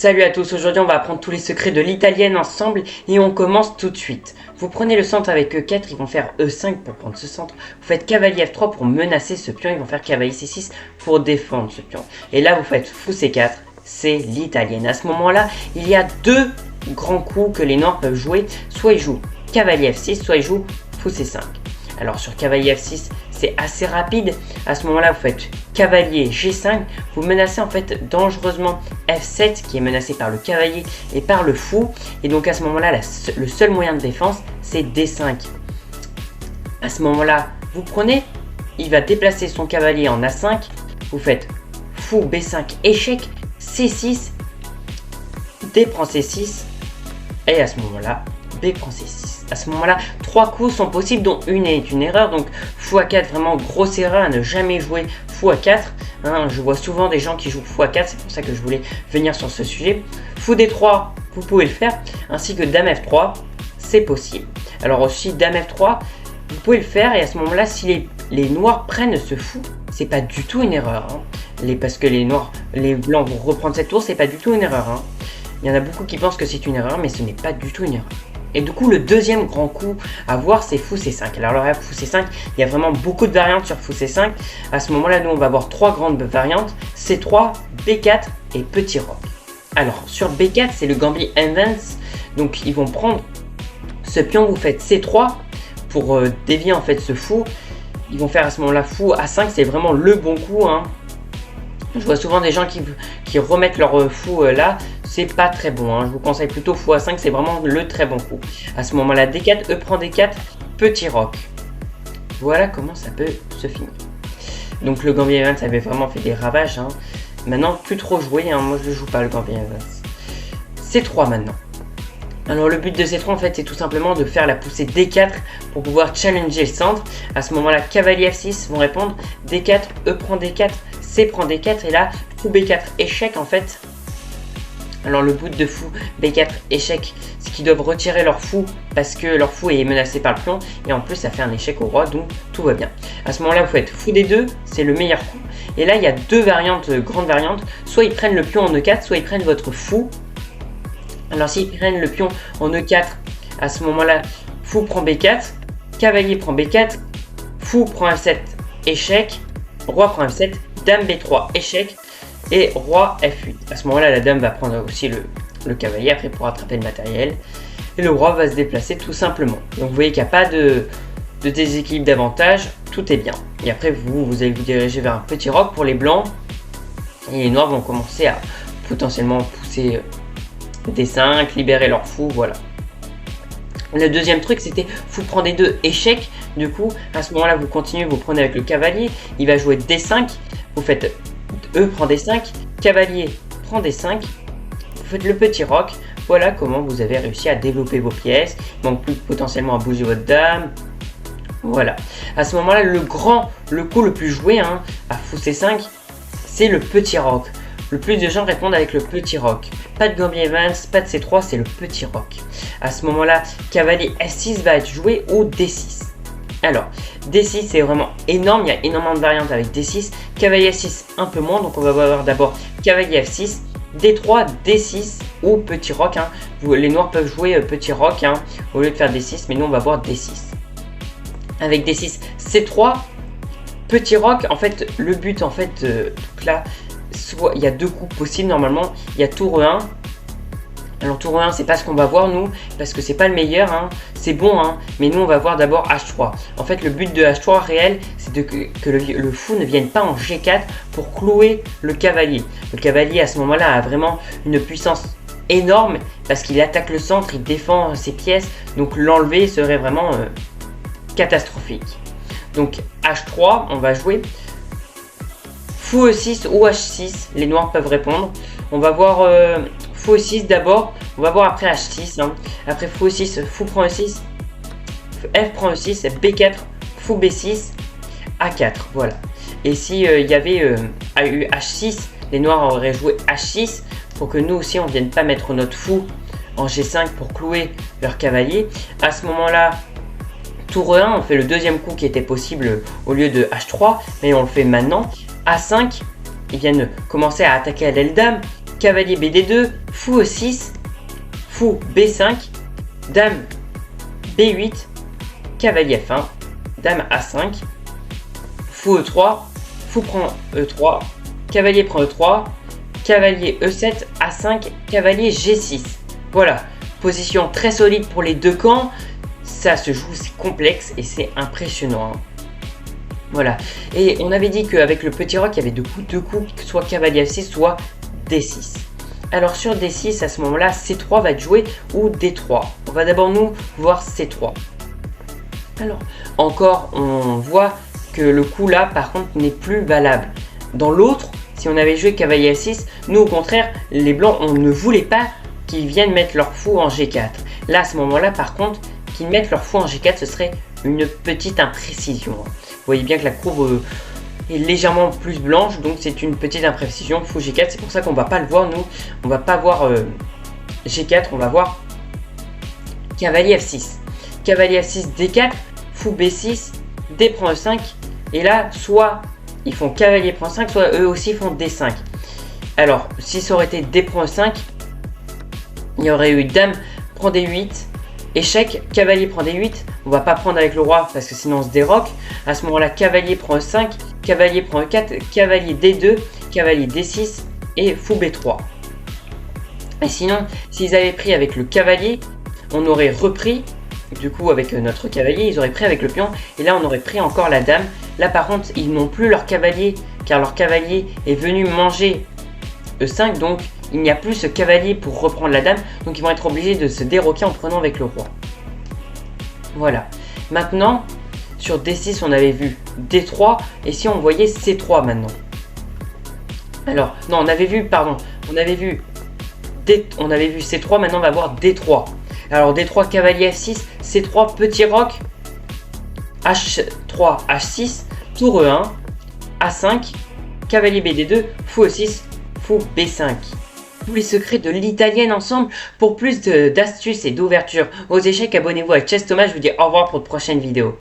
Salut à tous, aujourd'hui on va apprendre tous les secrets de l'italienne ensemble et on commence tout de suite. Vous prenez le centre avec E4, ils vont faire E5 pour prendre ce centre. Vous faites cavalier F3 pour menacer ce pion, ils vont faire cavalier C6 pour défendre ce pion. Et là vous faites fou C4, c'est l'italienne. À ce moment-là, il y a deux grands coups que les noirs peuvent jouer. Soit ils jouent cavalier F6, soit ils jouent fou C5. Alors sur cavalier F6, c'est assez rapide. À ce moment-là, vous faites cavalier G5. Vous menacez en fait dangereusement F7 qui est menacé par le cavalier et par le fou. Et donc à ce moment-là, le seul moyen de défense, c'est D5. À ce moment-là, vous prenez, il va déplacer son cavalier en A5. Vous faites fou B5 échec, C6, D prend C6. Et à ce moment-là, B prend C6. À ce moment-là, 3 coups sont possibles, dont une est une erreur. Donc, fou A4, vraiment grosse erreur à ne jamais jouer fou A4. Je vois souvent des gens qui jouent fou A4, c'est pour ça que je voulais venir sur ce sujet. Fou D3, vous pouvez le faire, ainsi que Dame F3, c'est possible. Alors aussi, Dame F3, vous pouvez le faire, et à ce moment-là, si les noirs prennent ce fou, c'est pas du tout une erreur. Parce que les blancs vont reprendre cette tour, c'est pas du tout une erreur. Il y en a beaucoup qui pensent que c'est une erreur, mais ce n'est pas du tout une erreur. Et du coup, le deuxième grand coup à voir, c'est fou C5. Alors là, fou C5, il y a vraiment beaucoup de variantes sur fou C5. À ce moment-là, nous, on va avoir 3 grandes variantes. C3, B4 et petit roc. Alors, sur B4, c'est le gambit inverse. Donc, ils vont prendre ce pion, vous faites C3 pour dévier en fait ce fou. Ils vont faire à ce moment-là fou A5, c'est vraiment le bon coup. Je vois souvent des gens qui remettent leur fou là, c'est pas très bon. Je vous conseille plutôt fou A5, c'est vraiment le très bon coup. À ce moment-là, D4, E prend D4, petit roc. Voilà comment ça peut se finir. Donc le gambit inverse avait vraiment fait des ravages. Maintenant, plus trop joué, moi je ne joue pas le gambit inverse. C3 maintenant. Alors le but de C3 en fait c'est tout simplement de faire la poussée D4 pour pouvoir challenger le centre. À ce moment là, cavalier F6 vont répondre, D4, E prend D4, C prend D4 et là, fou B4 échec en fait. Alors le but de fou B4 échec, c'est qu'ils doivent retirer leur fou parce que leur fou est menacé par le pion et en plus ça fait un échec au roi donc tout va bien. À ce moment là vous faites fou D2, c'est le meilleur coup. Et là il y a deux variantes, grandes variantes, soit ils prennent le pion en E4, soit ils prennent votre fou. Alors s'ils prennent le pion en E4, à ce moment-là, fou prend B4, cavalier prend B4, fou prend F7, échec, roi prend F7, dame B3, échec, et roi F8. À ce moment-là, la dame va prendre aussi le cavalier, après pour attraper le matériel, et le roi va se déplacer tout simplement. Donc vous voyez qu'il n'y a pas de déséquilibre d'avantage, tout est bien. Et après, vous allez vous diriger vers un petit roc pour les blancs, et les noirs vont commencer à potentiellement pousser D5, libérer leur fou, voilà. Le deuxième truc c'était fou prend D2, échec. Du coup, à ce moment-là, vous continuez, vous prenez avec le cavalier, il va jouer D5, vous faites E prend D5, cavalier prend D5, vous faites le petit roc. Voilà comment vous avez réussi à développer vos pièces. Il manque plus potentiellement à bouger votre dame. Voilà. À ce moment-là, le coup le plus joué à fou C5, c'est le petit roc. Le plus de gens répondent avec le petit roc. Pas de gambit inverse, pas de C3, c'est le petit roc. À ce moment-là, cavalier S6 va être joué au D6. Alors, D6 c'est vraiment énorme, il y a énormément de variantes avec D6. Cavalier F6 un peu moins, donc on va voir d'abord cavalier F6, D3, D6 ou petit roc. Les noirs peuvent jouer petit roc au lieu de faire D6, mais nous on va voir D6. Avec D6, C3, petit roc, en fait, le but en fait, donc là, soit il y a deux coups possibles normalement, il y a tour E1. Alors tour E1 c'est pas ce qu'on va voir nous, parce que c'est pas le meilleur, c'est bon, mais nous on va voir d'abord H3. En fait le but de H3 réel, c'est que le fou ne vienne pas en G4 pour clouer le cavalier. Le cavalier à ce moment-là a vraiment une puissance énorme, parce qu'il attaque le centre, il défend ses pièces, donc l'enlever serait vraiment catastrophique. Donc H3, on va jouer fou E6 ou H6, les noirs peuvent répondre. On va voir fou E6 d'abord, on va voir après H6. Après fou E6, fou prend E6, F prend E6, B4, fou B6, A4, voilà. Et si il y avait eu H6, les noirs auraient joué H6 pour que nous aussi on ne vienne pas mettre notre fou en G5 pour clouer leur cavalier. À ce moment-là, tour E1, on fait le deuxième coup qui était possible au lieu de H3, mais on le fait maintenant. A5, ils viennent commencer à attaquer à l'aile dame. cavalier BD2, fou E6, fou B5, dame B8, cavalier F1, dame A5, fou E3, fou prend E3, cavalier prend E3, cavalier E7, A5, cavalier G6. Voilà, position très solide pour les deux camps. Ça se joue, c'est complexe et c'est impressionnant. Voilà, et on avait dit qu'avec le petit roc, il y avait deux coups, soit cavalier F6, soit D6. Alors sur D6, à ce moment-là, C3 va être joué ou D3. On va d'abord nous voir C3. Alors, encore, on voit que le coup là, par contre, n'est plus valable. Dans l'autre, si on avait joué cavalier F6, nous au contraire, les blancs, on ne voulait pas qu'ils viennent mettre leur fou en G4. Là, à ce moment-là, par contre, qu'ils mettent leur fou en G4, ce serait une petite imprécision. Vous voyez bien que la courbe est légèrement plus blanche, donc c'est une petite imprécision. Fou G4, c'est pour ça qu'on va pas le voir, nous. On va pas voir G4, on va voir cavalier F6. Cavalier F6, D4, fou B6, D prend E5. Et là, soit ils font cavalier prend 5, soit eux aussi font D5. Alors, si ça aurait été D prend E5, il y aurait eu dame prend D8, échec, cavalier prend D8. On va pas prendre avec le roi parce que sinon on se déroque. À ce moment-là, cavalier prend E5, cavalier prend E4, cavalier D2, cavalier D6 et fou B3. Et sinon, s'ils avaient pris avec le cavalier, on aurait repris. Du coup, avec notre cavalier, ils auraient pris avec le pion. Et là, on aurait pris encore la dame. Là, par contre, ils n'ont plus leur cavalier, car leur cavalier est venu manger E5. Donc, il n'y a plus ce cavalier pour reprendre la dame. Donc, ils vont être obligés de se déroquer en prenant avec le roi. Voilà. Maintenant, sur D6, on avait vu D3. Et si on voyait C3 maintenant. Alors, non, on avait vu C3. Maintenant, on va voir D3. Alors D3, cavalier F6, C3, petit roc, H3, H6, tour E1, A5, cavalier BD2, fou E6, fou B5. Tous les secrets de l'italienne ensemble. Pour plus d'astuces et d'ouverture aux échecs, abonnez-vous à Chess Thomas. Je vous dis au revoir pour de prochaines vidéos.